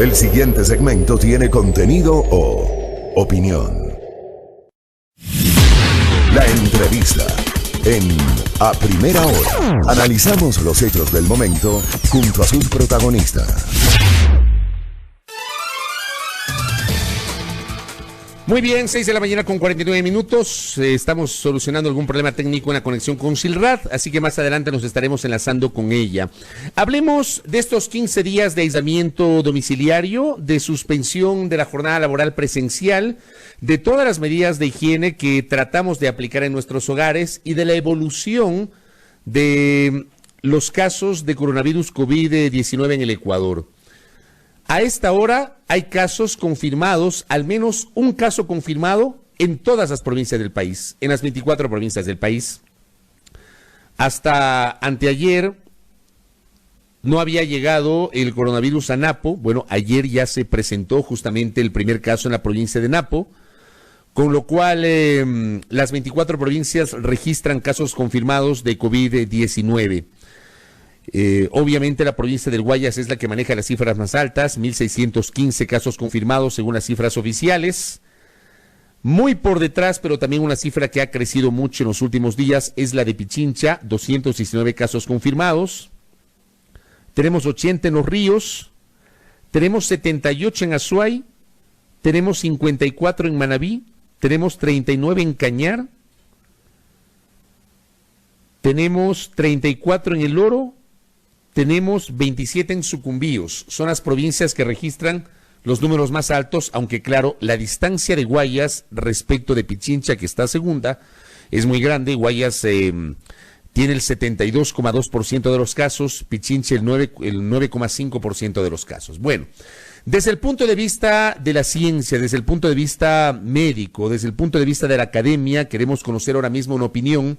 El siguiente segmento tiene contenido o opinión. La entrevista en A Primera Hora. Analizamos los hechos del momento junto a sus protagonistas. Muy bien, 6 de la mañana con 49 minutos. Estamos solucionando algún problema técnico en la conexión con Silrat, así que más adelante nos estaremos enlazando con ella. Hablemos de estos 15 días de aislamiento domiciliario, de suspensión de la jornada laboral presencial, de todas las medidas de higiene que tratamos de aplicar en nuestros hogares y de la evolución de los casos de coronavirus COVID-19 en el Ecuador. A esta hora hay casos confirmados, al menos un caso confirmado en todas las provincias del país, en las 24 provincias del país. Hasta anteayer no había llegado el coronavirus a Napo. Bueno, ayer ya se presentó justamente el primer caso en la provincia de Napo, con lo cual las 24 provincias registran casos confirmados de COVID-19. Obviamente la provincia del Guayas es la que maneja las cifras más altas, 1.615 casos confirmados según las cifras oficiales. Muy por detrás, pero también una cifra que ha crecido mucho en los últimos días, es la de Pichincha, 219 casos confirmados. Tenemos 80 en Los Ríos, tenemos 78 en Azuay, tenemos 54 en Manabí, tenemos 39 en Cañar, tenemos 34 en El Oro, tenemos 27 en Sucumbíos. Son las provincias que registran los números más altos, aunque claro, la distancia de Guayas respecto de Pichincha, que está segunda, es muy grande. Guayas tiene el 72,2% de los casos, Pichincha el 9,5% de los casos. Bueno, desde el punto de vista de la ciencia, desde el punto de vista médico, desde el punto de vista de la academia, queremos conocer ahora mismo una opinión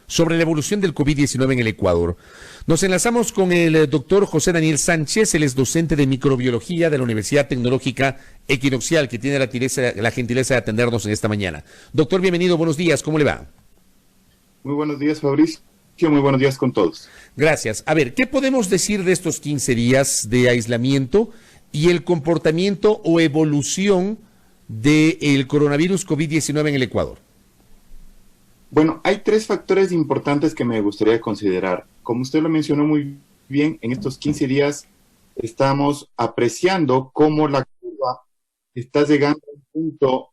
sobre la evolución del COVID-19 en el Ecuador. Nos enlazamos con el doctor José Daniel Sánchez, él es docente de microbiología de la Universidad Tecnológica Equinoccial, que tiene la gentileza de atendernos en esta mañana. Doctor, bienvenido, buenos días, ¿cómo le va? Muy buenos días, Fabricio, muy buenos días con todos. Gracias. A ver, ¿qué podemos decir de estos 15 días de aislamiento y el comportamiento o evolución del coronavirus COVID-19 en el Ecuador? Bueno, hay tres factores importantes que me gustaría considerar. Como usted lo mencionó muy bien, en estos 15 días estamos apreciando cómo la curva está llegando a un punto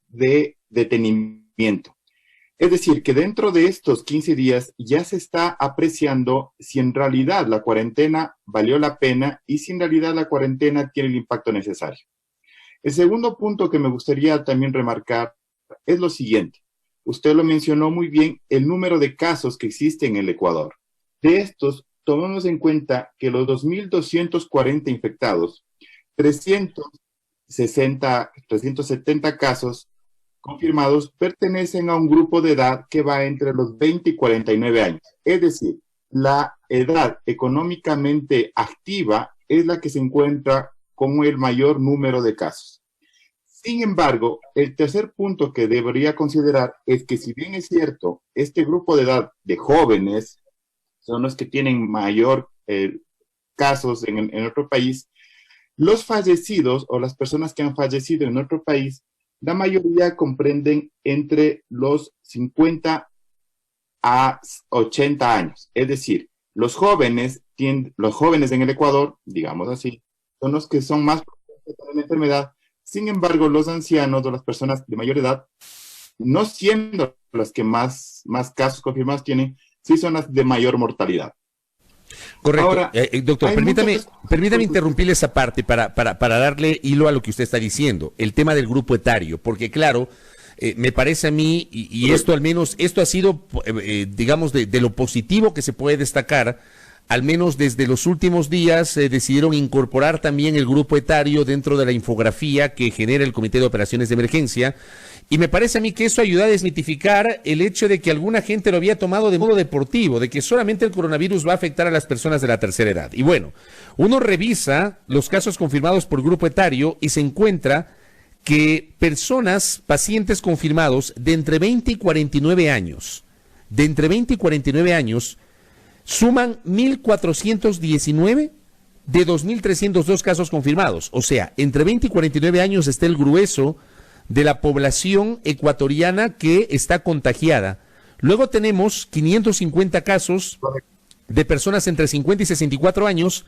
de detenimiento. Es decir, que dentro de estos 15 días ya se está apreciando si en realidad la cuarentena valió la pena y si en realidad la cuarentena tiene el impacto necesario. El segundo punto que me gustaría también remarcar es lo siguiente. Usted lo mencionó muy bien, el número de casos que existen en el Ecuador. De estos, tomemos en cuenta que los 2.240 infectados, 370 casos confirmados pertenecen a un grupo de edad que va entre los 20 y 49 años. Es decir, la edad económicamente activa es la que se encuentra con el mayor número de casos. Sin embargo, el tercer punto que debería considerar es que si bien es cierto, este grupo de edad de jóvenes son los que tienen mayor casos en nuestro país, los fallecidos o las personas que han fallecido en nuestro país, la mayoría comprenden entre los 50 a 80 años. Es decir, los jóvenes en el Ecuador, digamos así, son los que son más propensos a la enfermedad. Sin embargo, los ancianos o las personas de mayor edad, no siendo las que más casos confirmados tienen, sí son las de mayor mortalidad. Correcto. Ahora, doctor, permítame interrumpirle esa parte para darle hilo a lo que usted está diciendo, el tema del grupo etario, porque claro, me parece a mí, y esto al menos, esto ha sido, digamos, de lo positivo que se puede destacar, al menos desde los últimos días decidieron incorporar también el grupo etario dentro de la infografía que genera el Comité de Operaciones de Emergencia, y me parece a mí que eso ayuda a desmitificar el hecho de que alguna gente lo había tomado de modo deportivo, de que solamente el coronavirus va a afectar a las personas de la tercera edad. Y bueno, uno revisa los casos confirmados por grupo etario y se encuentra que pacientes confirmados de entre 20 y 49 años, suman 1.419 de 2.302 casos confirmados. O sea, entre 20 y 49 años está el grueso de la población ecuatoriana que está contagiada. Luego tenemos 550 casos de personas entre 50 y 64 años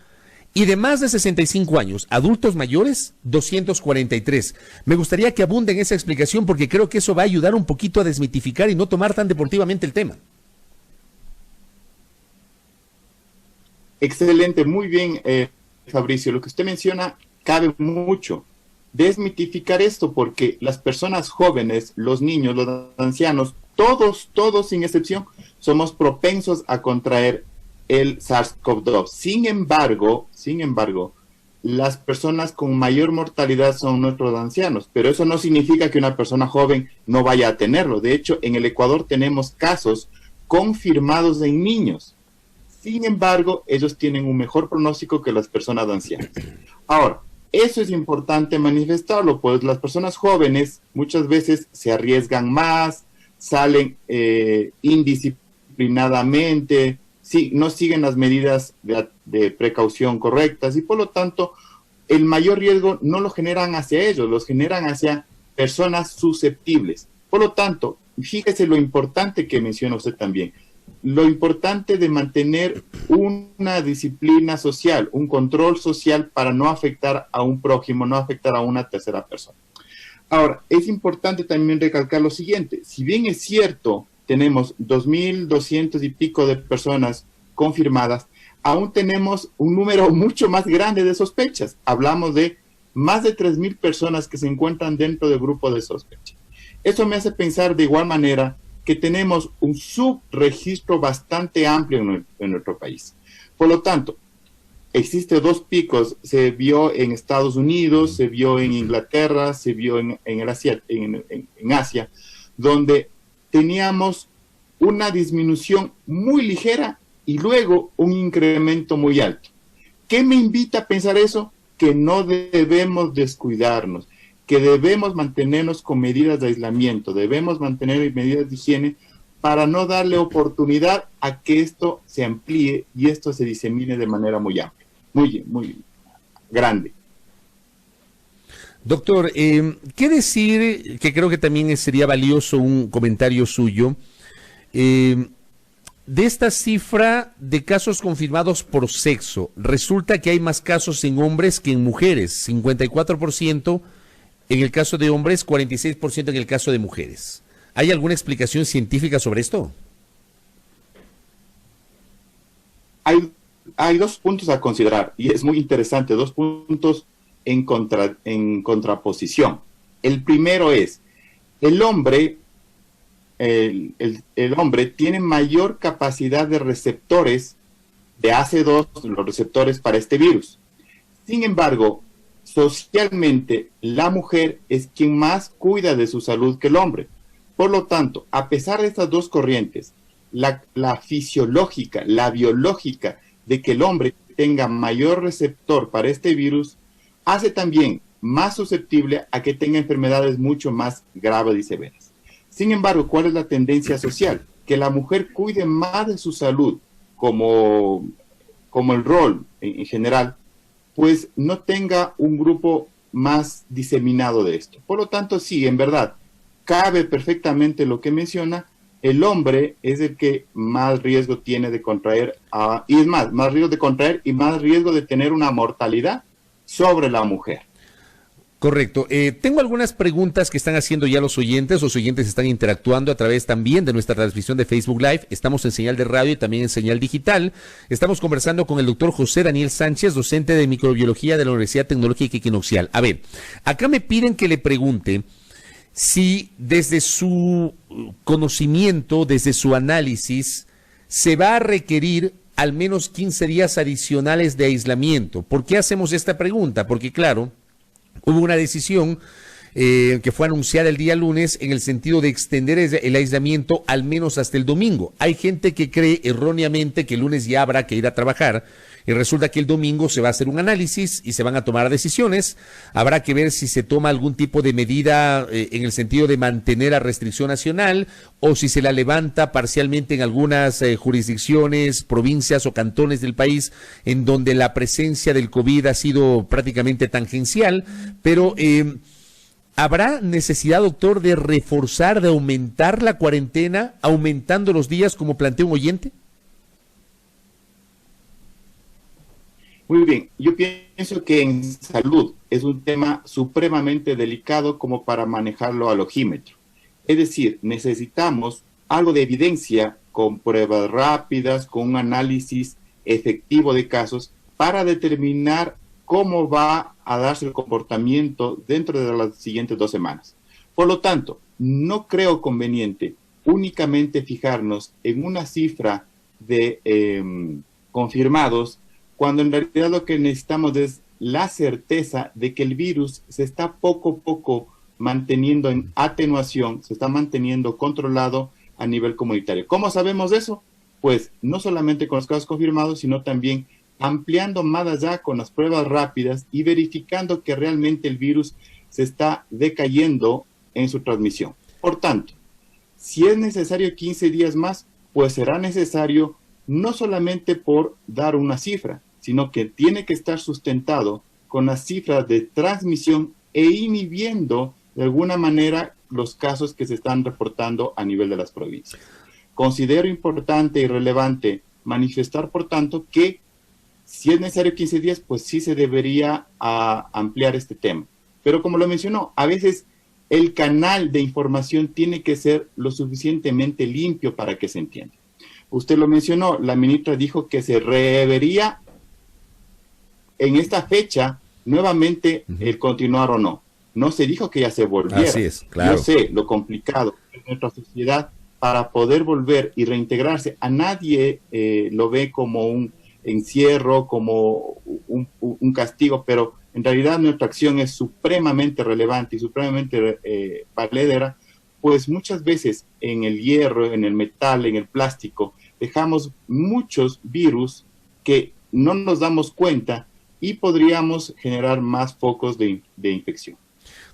y de más de 65 años, adultos mayores, 243. Me gustaría que abunde en esa explicación porque creo que eso va a ayudar un poquito a desmitificar y no tomar tan deportivamente el tema. Excelente, muy bien, Fabricio. Lo que usted menciona cabe mucho. Desmitificar esto porque las personas jóvenes, los niños, los ancianos, todos sin excepción, somos propensos a contraer el SARS-CoV-2. Sin embargo, las personas con mayor mortalidad son nuestros ancianos, pero eso no significa que una persona joven no vaya a tenerlo. De hecho, en el Ecuador tenemos casos confirmados en niños. Sin embargo, ellos tienen un mejor pronóstico que las personas ancianas. Ahora, eso es importante manifestarlo, pues las personas jóvenes muchas veces se arriesgan más, salen indisciplinadamente, no siguen las medidas de precaución correctas y por lo tanto el mayor riesgo no lo generan hacia ellos, los generan hacia personas susceptibles. Por lo tanto, fíjese lo importante que menciona usted también, lo importante de mantener una disciplina social, un control social para no afectar a un prójimo, no afectar a una tercera persona. Ahora, es importante también recalcar lo siguiente, si bien es cierto, tenemos 2.200 y pico de personas confirmadas, aún tenemos un número mucho más grande de sospechas. Hablamos de más de 3.000 personas que se encuentran dentro del grupo de sospecha. Eso me hace pensar de igual manera que tenemos un subregistro bastante amplio en nuestro país. Por lo tanto, existen dos picos, se vio en Estados Unidos, se vio en Inglaterra, se vio en Asia, donde teníamos una disminución muy ligera y luego un incremento muy alto. ¿Qué me invita a pensar eso? Que no debemos descuidarnos, que debemos mantenernos con medidas de aislamiento, debemos mantener medidas de higiene para no darle oportunidad a que esto se amplíe y esto se disemine de manera muy amplia, muy grande. Doctor, ¿qué decir? Que creo que también sería valioso un comentario suyo. De esta cifra de casos confirmados por sexo, resulta que hay más casos en hombres que en mujeres, 54% en el caso de hombres, 46% en el caso de mujeres. ¿Hay alguna explicación científica sobre esto? Hay dos puntos a considerar y es muy interesante, dos puntos en contraposición. El primero es, el hombre tiene mayor capacidad de receptores de AC2, los receptores para este virus. Sin embargo, socialmente, la mujer es quien más cuida de su salud que el hombre. Por lo tanto, a pesar de estas dos corrientes, la fisiológica, la biológica de que el hombre tenga mayor receptor para este virus, hace también más susceptible a que tenga enfermedades mucho más graves y severas. Sin embargo, ¿cuál es la tendencia social? Que la mujer cuide más de su salud como el rol en general, pues no tenga un grupo más diseminado de esto. Por lo tanto, sí, en verdad, cabe perfectamente lo que menciona, el hombre es el que más riesgo tiene de contraer, y es más riesgo de contraer y más riesgo de tener una mortalidad sobre la mujer. Correcto. Tengo algunas preguntas que están haciendo ya los oyentes están interactuando a través también de nuestra transmisión de Facebook Live. Estamos en señal de radio y también en señal digital. Estamos conversando con el doctor José Daniel Sánchez, docente de microbiología de la Universidad Tecnológica Equinoccial. A ver, acá me piden que le pregunte si desde su conocimiento, desde su análisis, se va a requerir al menos 15 días adicionales de aislamiento. ¿Por qué hacemos esta pregunta? Porque claro, hubo una decisión que fue anunciada el día lunes en el sentido de extender el aislamiento al menos hasta el domingo. Hay gente que cree erróneamente que el lunes ya habrá que ir a trabajar y resulta que el domingo se va a hacer un análisis y se van a tomar decisiones. Habrá que ver si se toma algún tipo de medida en el sentido de mantener la restricción nacional o si se la levanta parcialmente en algunas jurisdicciones, provincias o cantones del país en donde la presencia del COVID ha sido prácticamente tangencial, pero ¿habrá necesidad, doctor, de reforzar, de aumentar la cuarentena, aumentando los días como plantea un oyente? Muy bien, yo pienso que en salud es un tema supremamente delicado como para manejarlo al ojímetro. Es decir, necesitamos algo de evidencia con pruebas rápidas, con un análisis efectivo de casos para determinar cómo va a darse el comportamiento dentro de las siguientes 2 semanas. Por lo tanto, no creo conveniente únicamente fijarnos en una cifra de confirmados, cuando en realidad lo que necesitamos es la certeza de que el virus se está poco a poco manteniendo en atenuación, se está manteniendo controlado a nivel comunitario. ¿Cómo sabemos eso? Pues no solamente con los casos confirmados, sino también ampliando más allá con las pruebas rápidas y verificando que realmente el virus se está decayendo en su transmisión. Por tanto, si es necesario 15 días más, pues será necesario no solamente por dar una cifra, sino que tiene que estar sustentado con las cifras de transmisión e inhibiendo de alguna manera los casos que se están reportando a nivel de las provincias. Considero importante y relevante manifestar, por tanto, que si es necesario 15 días, pues sí se debería ampliar este tema. Pero como lo mencionó, a veces el canal de información tiene que ser lo suficientemente limpio para que se entienda. Usted lo mencionó, la ministra dijo que se revería en esta fecha nuevamente el continuar o no. No se dijo que ya se volviera. Así es, claro. Yo sé lo complicado de nuestra sociedad para poder volver y reintegrarse. A nadie lo ve como un encierro, como un castigo, pero en realidad nuestra acción es supremamente relevante y supremamente valedera, pues muchas veces en el hierro, en el metal, en el plástico, dejamos muchos virus que no nos damos cuenta y podríamos generar más focos de infección.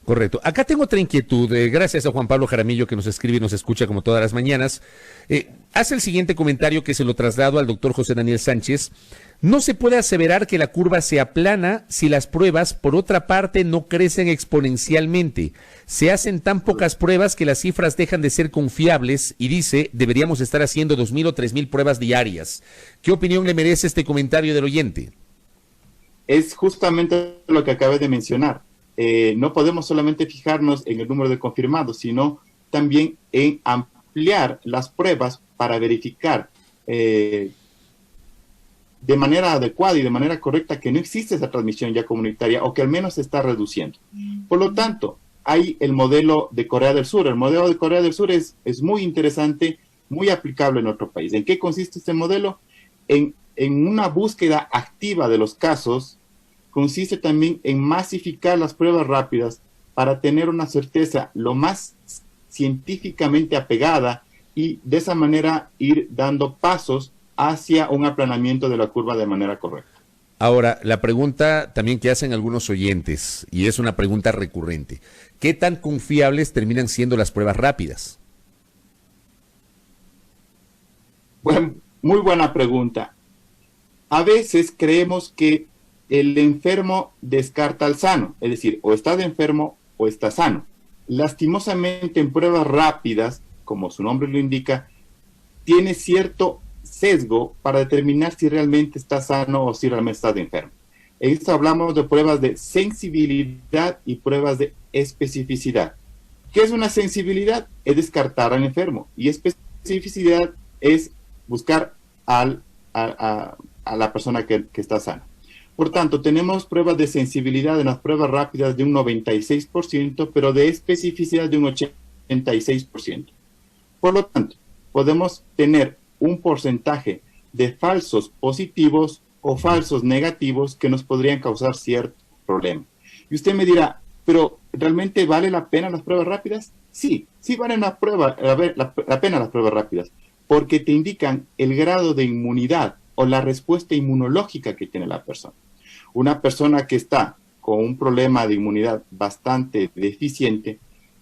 Correcto. Acá tengo otra inquietud. Gracias a Juan Pablo Jaramillo que nos escribe y nos escucha como todas las mañanas. Hace el siguiente comentario que se lo traslado al doctor José Daniel Sánchez. No se puede aseverar que la curva se aplana si las pruebas, por otra parte, no crecen exponencialmente. Se hacen tan pocas pruebas que las cifras dejan de ser confiables y dice, deberíamos estar haciendo 2,000 o 3,000 pruebas diarias. ¿Qué opinión le merece este comentario del oyente? Es justamente lo que acabé de mencionar. No podemos solamente fijarnos en el número de confirmados, sino también en ampliar las pruebas para verificar de manera adecuada y de manera correcta que no existe esa transmisión ya comunitaria o que al menos se está reduciendo. Por lo tanto, hay el modelo de Corea del Sur. El modelo de Corea del Sur es muy interesante, muy aplicable en nuestro país. ¿En qué consiste este modelo? En una búsqueda activa de los casos. Consiste también en masificar las pruebas rápidas para tener una certeza lo más científicamente apegada y de esa manera ir dando pasos hacia un aplanamiento de la curva de manera correcta. Ahora, la pregunta también que hacen algunos oyentes, y es una pregunta recurrente, ¿qué tan confiables terminan siendo las pruebas rápidas? Bueno, muy buena pregunta. A veces creemos que el enfermo descarta al sano, es decir, o está enfermo o está sano. Lastimosamente, en pruebas rápidas, como su nombre lo indica, tiene cierto sesgo para determinar si realmente está sano o si realmente está enfermo. En esto hablamos de pruebas de sensibilidad y pruebas de especificidad. ¿Qué es una sensibilidad? Es descartar al enfermo, y especificidad es buscar a la persona que está sana. Por tanto, tenemos pruebas de sensibilidad en las pruebas rápidas de un 96%, pero de especificidad de un 86%. Por lo tanto, podemos tener un porcentaje de falsos positivos o falsos negativos que nos podrían causar cierto problema. Y usted me dirá, pero ¿realmente vale la pena las pruebas rápidas? Sí, sí valen la pena las pruebas rápidas, porque te indican el grado de inmunidad o la respuesta inmunológica que tiene la persona. Una persona que está con un problema de inmunidad bastante deficiente,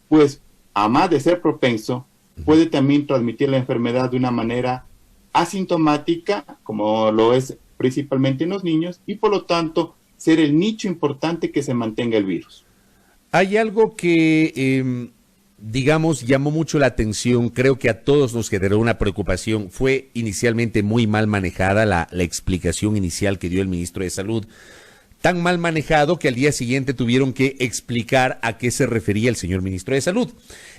pues, a más de ser propenso, puede también transmitir la enfermedad de una manera asintomática, como lo es principalmente en los niños, y por lo tanto ser el nicho importante que se mantenga el virus. Hay algo que, digamos, llamó mucho la atención, creo que a todos nos generó una preocupación, fue inicialmente muy mal manejada la explicación inicial que dio el ministro de Salud, tan mal manejado que al día siguiente tuvieron que explicar a qué se refería el señor ministro de Salud.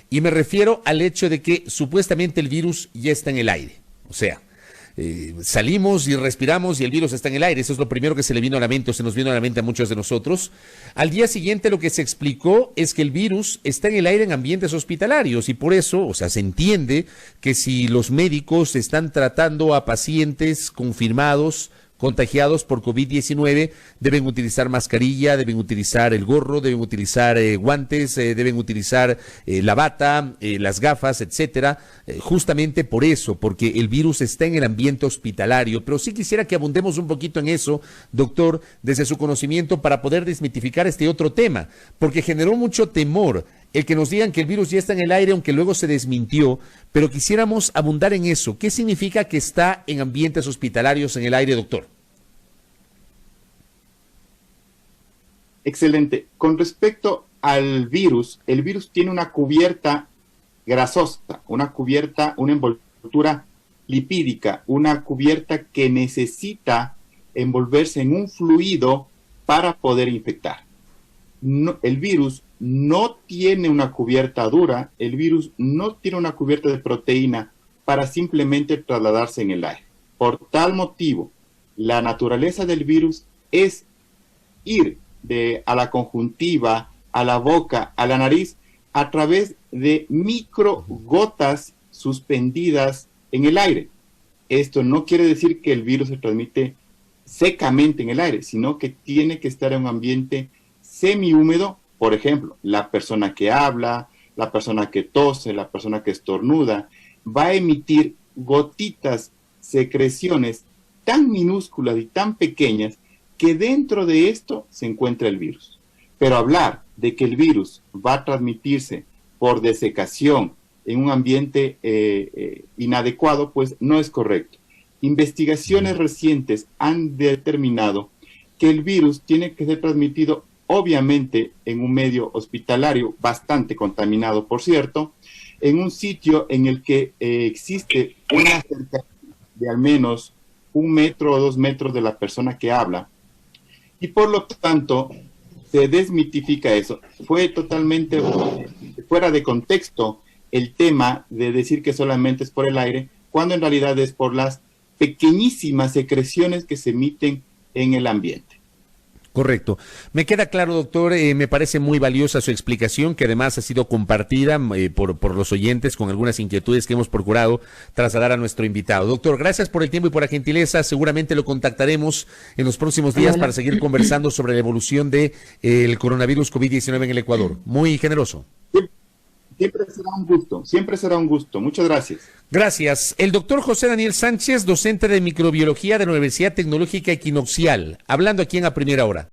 Y me refiero al hecho de que supuestamente el virus ya está en el aire, o sea, salimos y respiramos y el virus está en el aire. Eso es lo primero que se le vino a la mente o se nos vino a la mente a muchos de nosotros. Al día siguiente lo que se explicó es que el virus está en el aire en ambientes hospitalarios y por eso, o sea, se entiende que si los médicos están tratando a pacientes confirmados, contagiados por COVID-19, deben utilizar mascarilla, deben utilizar el gorro, deben utilizar guantes, deben utilizar la bata, las gafas, etcétera, justamente por eso, porque el virus está en el ambiente hospitalario. Pero sí quisiera que abundemos un poquito en eso, doctor, desde su conocimiento, para poder desmitificar este otro tema, porque generó mucho temor el que nos digan que el virus ya está en el aire, aunque luego se desmintió, pero quisiéramos abundar en eso. ¿Qué significa que está en ambientes hospitalarios en el aire, doctor? Excelente. Con respecto al virus, el virus tiene una cubierta grasosa, una envoltura lipídica, una cubierta que necesita envolverse en un fluido para poder infectar. No, el virus no tiene una cubierta dura, el virus no tiene una cubierta de proteína para simplemente trasladarse en el aire. Por tal motivo, la naturaleza del virus es ir a la conjuntiva, a la boca, a la nariz, a través de microgotas suspendidas en el aire. Esto no quiere decir que el virus se transmite secamente en el aire, sino que tiene que estar en un ambiente semihúmedo. Por ejemplo, la persona que habla, la persona que tose, la persona que estornuda, va a emitir gotitas, secreciones tan minúsculas y tan pequeñas que dentro de esto se encuentra el virus. Pero hablar de que el virus va a transmitirse por desecación en un ambiente inadecuado, pues no es correcto. Investigaciones recientes han determinado que el virus tiene que ser transmitido obviamente en un medio hospitalario bastante contaminado, por cierto, en un sitio en el que existe una cercanía de al menos 1 metro o 2 metros de la persona que habla, y por lo tanto se desmitifica eso. Fue totalmente fuera de contexto el tema de decir que solamente es por el aire, cuando en realidad es por las pequeñísimas secreciones que se emiten en el ambiente. Correcto. Me queda claro, doctor, me parece muy valiosa su explicación, que además ha sido compartida por los oyentes con algunas inquietudes que hemos procurado trasladar a nuestro invitado. Doctor, gracias por el tiempo y por la gentileza. Seguramente lo contactaremos en los próximos días para seguir conversando sobre la evolución de el coronavirus COVID-19 en el Ecuador. Muy generoso. Siempre será un gusto. Muchas gracias. Gracias. El doctor José Daniel Sánchez, docente de microbiología de la Universidad Tecnológica Equinoccial, hablando aquí en A Primera Hora.